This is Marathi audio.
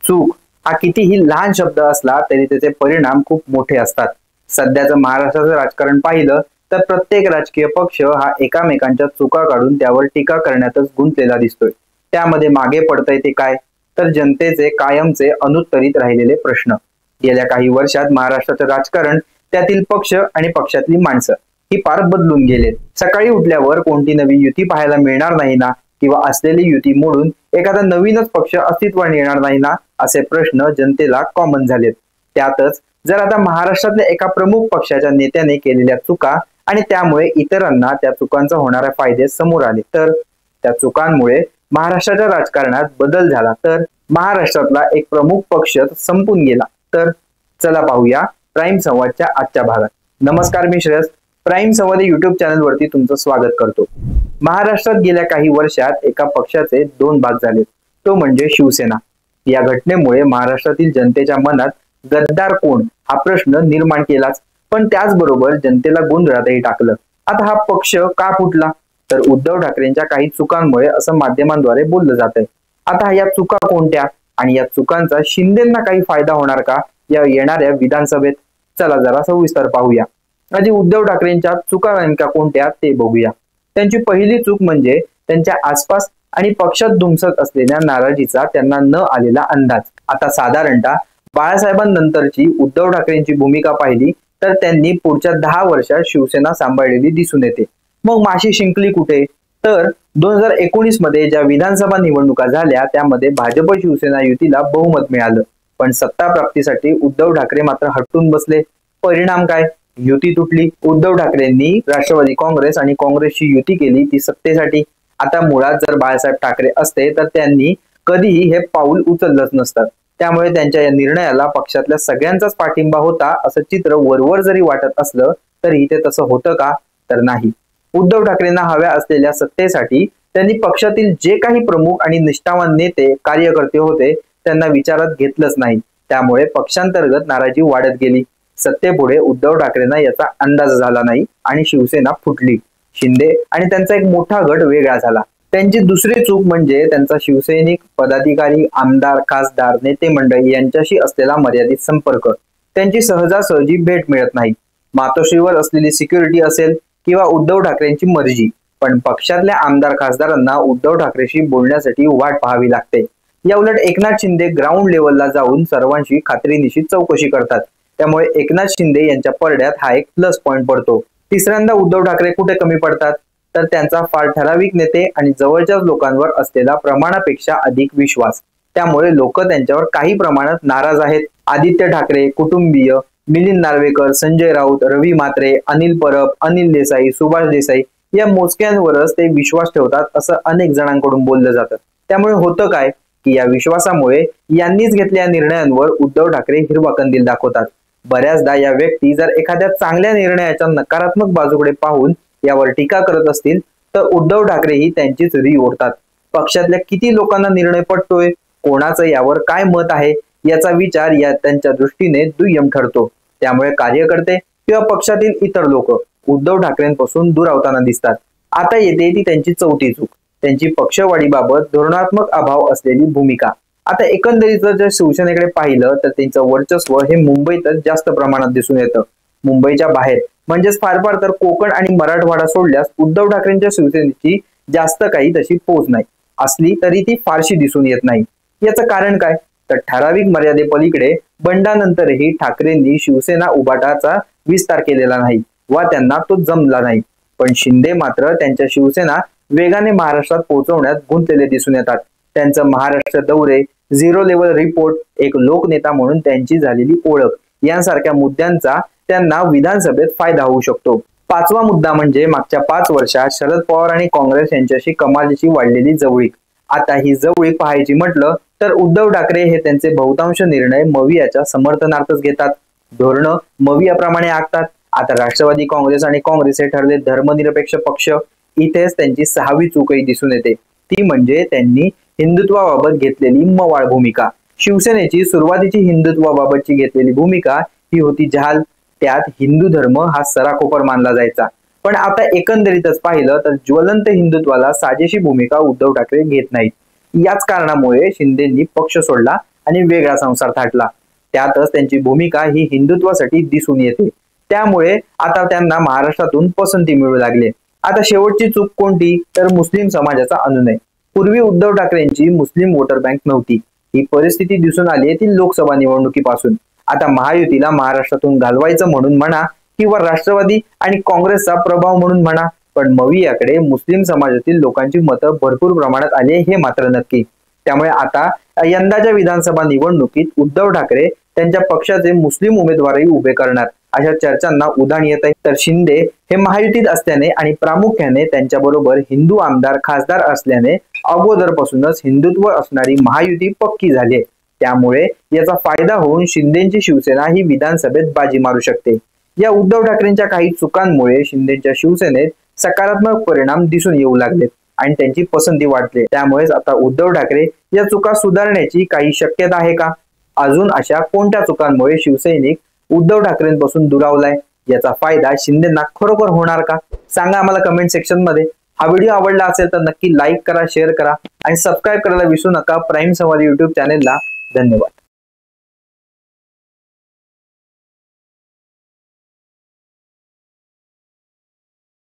चूक हा कितीही लहान शब्द असला तरी त्याचे परिणाम खूप मोठे असतात. सध्याचं महाराष्ट्राचं राजकारण पाहिलं तर प्रत्येक राजकीय पक्ष हा एकामेकांच्या चुका काढून त्यावर टीका करण्यातच गुंतलेला दिसतोय. त्यामध्ये मागे पडतंय ते काय, तर जनतेचे कायमचे अनुत्तरित राहिलेले प्रश्न. गेल्या काही वर्षात महाराष्ट्राचं राजकारण, त्यातील पक्ष आणि पक्षातली माणसं ही फार बदलून गेलेत. सकाळी उठल्यावर कोणती नवी युती पाहायला मिळणार नाही ना, किंवा असलेली युती मोडून एखादा नवीनच पक्ष अस्तित्वात येणार नाही ना, असे प्रश्न जनतेला कॉमन झालेत. त्यातच जर आता महाराष्ट्रातल्या एका प्रमुख पक्षाच्या नेत्याने केलेल्या चुका आणि त्यामुळे इतरांना त्या चुकांचा होणारे फायदे समोर आले, तर त्या चुकांमुळे महाराष्ट्राच्या राजकारणात बदल झाला, तर महाराष्ट्रातला एक प्रमुख पक्ष संपून गेला, तर चला पाहूया प्राईम संवादच्या आजच्या भागात. नमस्कार, मी श्रेयस. प्राईम संवाद युट्यूब चॅनल वरती तुमचं स्वागत करतो. महाराष्ट्रात गेल्या काही वर्षात एका पक्षाचे दोन भाग झाले, तो म्हणजे शिवसेना. या घटनेमुळे महाराष्ट्रातील जनतेच्या मनात गद्दार कोण हा प्रश्न निर्माण केलाच, पण त्याचबरोबर जनतेला गोंधळातही टाकलं. आता हा पक्ष का फुटला, तर उद्धव ठाकरेंच्या काही चुकांमुळे असं माध्यमांद्वारे बोललं जात आहे. आता या चुका कोणत्या आणि या चुकांचा शिंदेंना काही फायदा होणार का या येणाऱ्या विधानसभेत, चला जरा सविस्तर पाहूया. आधी उद्धव ठाकरेंच्या चुका नेमक्या कोणत्या ते बघूया. त्यांची पहिली चूक म्हणजे त्यांच्या आसपास आणि पक्षात धुमसत असलेल्या नाराजीचा त्यांना न आलेला अंदाज. आता साधारणतः बाळासाहेबांनंतरची उद्धव ठाकरेंची भूमिका पाहिली तर त्यांनी पुढच्या 10 वर्षात शिवसेना सांभाळलेली दिसून येते. मग माशी शिंकली कुठे, तर 2019 मध्ये ज्या विधानसभा निवडणुका झाल्या त्यामध्ये भाजप शिवसेना युतीला बहुमत मिळालं, पण सत्ता प्राप्तीसाठी उद्धव ठाकरे मात्र हटून बसले. परिणाम काय, युती तुटली. उद्धव ठाकरेंनी राष्ट्रवादी काँग्रेस आणि काँग्रेसची युती केली, ती सत्तेसाठी. आता मुळात जर बाळासाहेब ठाकरे असते तर त्यांनी कधीही हे पाऊल उचललंच नसतं. त्यामुळे त्यांच्या या निर्णयाला पक्षातल्या सगळ्यांचाच पाठिंबा होता असं चित्र वरवर जरी वाटत असलं तरी ते तसं होतं का, तर नाही. उद्धव ठाकरेंना हव्या असलेल्या सत्तेसाठी त्यांनी पक्षातील जे काही प्रमुख आणि निष्ठावान नेते कार्यकर्ते होते त्यांना विचारात घेतलंच नाही. त्यामुळे पक्षांतर्गत नाराजी वाढत गेली. सत्तेपुढे उद्धव ठाकरेंना याचा अंदाज झाला नाही आणि शिवसेना फुटली. शिंदे आणि त्यांचा एक मोठा गट वेगळा झाला. त्यांची दुसरी चूक म्हणजे त्यांचा शिवसैनिक, पदाधिकारी, आमदार, खासदार, नेते मंडळी यांच्याशी असलेला मर्यादित संपर्क. त्यांची सहजासहजी भेट मिळत नाही. मातोश्रीवर असलेली सिक्युरिटी असेल किंवा उद्धव ठाकरेंची मर्जी, पण पक्षातल्या आमदार खासदारांना उद्धव ठाकरेशी बोलण्यासाठी वाट पाहावी लागते. या उलट एकनाथ शिंदे ग्राउंड लेवलला जाऊन सर्वांशी खात्रीनिशी चौकशी करतात. त्यामुळे एकनाथ शिंदे यांच्या परड्यात हा एक प्लस पॉइंट पडतो. तिसऱ्यांदा उद्धव ठाकरे कुठे कमी पडतात, तर त्यांचा फार ठराविक नेते आणि जवळच्याच लोकांवर असलेला प्रमाणापेक्षा अधिक विश्वास. त्यामुळे लोक त्यांच्यावर काही प्रमाणात नाराज आहेत. आदित्य ठाकरे, कुटुंबीय, मिलिंद नार्वेकर, संजय राऊत, रवी म्हात्रे, अनिल परब, अनिल देसाई, सुभाष देसाई या मोजक्यांवरच ते विश्वास ठेवतात असं अनेक जणांकडून बोललं जातं. त्यामुळे होतं काय की या विश्वासामुळे यांनीच घेतलेल्या निर्णयांवर उद्धव ठाकरे हिरवा कंदील दाखवतात. बऱ्याचदा या व्यक्ती जर एखाद्या चांगल्या निर्णयाच्या नकारात्मक बाजूकडे पाहून यावर टीका करत असतील तर उद्धव ठाकरे ही त्यांचीच री ओढतात. पक्षातल्या किती लोकांना निर्णय पटतोय, कोणाचं यावर काय मत आहे याचा विचार या त्यांच्या दृष्टीने दुय्यम ठरतो. त्यामुळे कार्यकर्ते किंवा पक्षातील इतर लोक उद्धव ठाकरेंपासून दुरावताना दिसतात. आता येते ती त्यांची चौथी चूक, त्यांची पक्षवाढीबाबत धोरणात्मक अभाव असलेली भूमिका. आता एकंदरीत जर शिवसेनेकडे पाहिलं तर त्यांचं वर्चस्व हे मुंबईतच जास्त प्रमाणात दिसून येतं. मुंबईच्या बाहेर म्हणजेच फार फार तर कोकण आणि मराठवाडा सोडल्यास उद्धव ठाकरेंच्या शिवसेनेची जास्त काही तशी पोच नाही. असली तरी ती फारशी दिसून येत नाही. याचं कारण काय, तर ठराविक मर्यादेपलीकडे बंडानंतरही ठाकरेंनी शिवसेना उभाटाचा विस्तार केलेला नाही वा त्यांना तो जमला नाही. पण शिंदे मात्र त्यांच्या शिवसेना वेगाने महाराष्ट्रात पोहोचवण्यात गुंतलेले दिसून येतात. त्यांचं महाराष्ट्र दौरे, झिरो लेवल रिपोर्ट, एक लोकनेता म्हणून त्यांची झालेली ओळख यांसारख्या मुद्द्यांचा त्यांना विधानसभेत फायदा होऊ शकतो. पाचवा मुद्दा म्हणजे मागच्या 5 वर्षात शरद पवार आणि काँग्रेस यांच्याशी कमालीची वाढलेली जवळीक. आता ही जवळीक पाहायची म्हटलं तर उद्धव ठाकरे हे त्यांचे बहुतांश निर्णय मवियाच्या समर्थनार्थच घेतात. धोरणं मवियाप्रमाणे आखतात. आता राष्ट्रवादी काँग्रेस आणि काँग्रेस हे ठरले धर्मनिरपेक्ष पक्ष. इथेच त्यांची 6वी चूकही दिसून येते, ती म्हणजे त्यांनी हिंदुत्वाबाबत घेतलेली मवाळ भूमिका. शिवसेनेची सुरुवातीची हिंदुत्वाबाबतची घेतलेली भूमिका ही होती जहाल. त्यात हिंदू धर्म हा सराकोपर मानला जायचा. पण आता एकंदरीतच पाहिलं तर ज्वलंत हिंदुत्वाला साजेशी भूमिका उद्धव ठाकरे घेत नाहीत. याच कारणामुळे शिंदेंनी पक्ष सोडला आणि वेगळा संसार थाटला। त्यातच त्यांची भूमिका ही हिंदुत्वासाठी दिसून येते। त्यामुळे आता त्यांना महाराष्ट्रातून पसंती मिळू लागली। आता शेवटची चूक कोणती, तर मुस्लिम समाजाचा अनुनय। पूर्वी उद्धव ठाकरेंची मुस्लिम वोटर बँक नव्हती। ही परिस्थिती दिसून आली ती लोकसभा निवडणुकीपासून। आता महायुतीला महाराष्ट्रातून घालवायचं म्हणून म्हणा किंवा राष्ट्रवादी आणि काँग्रेसचा प्रभाव म्हणून म्हणा, पण मवियाकडे मुस्लिम समाजातील लोकांची मतं भरपूर प्रमाणात आली हे मात्र नक्की। त्यामुळे आता यंदाच्या विधानसभा निवडणुकीत उद्धव ठाकरे त्यांच्या पक्षाचे मुस्लिम उमेदवारही उभे करणार अशा चर्चांना उधाण येत आहे। तर शिंदे हे महायुतीत असल्याने आणि प्रामुख्याने त्यांच्याबरोबर हिंदू आमदार खासदार असल्याने अगोदरपासूनच हिंदुत्व असणारी महायुती पक्की झाली। त्यामुळे याचा फायदा होऊन शिंदेची शिवसेना ही विधानसभेत बाजी मारू शकते। या उद्धव ठाकरेंच्या काही चुकांमुळे शिंदेच्या शिवसेनेत सकारात्मक परिणाम दिसून येऊ लागले आणि त्यांची पसंती वाढते। त्यामुळेच आता उद्धव ठाकरे या चुका सुधारण्याची काही शक्यता आहे का? अजून अशा कोणत्या चुकांमुळे शिवसैनिक उद्धव ठाकरेंपासून दुरावलाय? याचा फायदा शिंदेंना खरोखर होणार का? सांगा आम्हाला कमेंट सेक्शन मध्ये। हा व्हिडिओ आवडला असेल तर नक्की लाईक करा, शेअर करा आणि सबस्क्राईब करायला विसरू नका प्राईम संवाद YouTube चॅनेलला। धन्यवाद।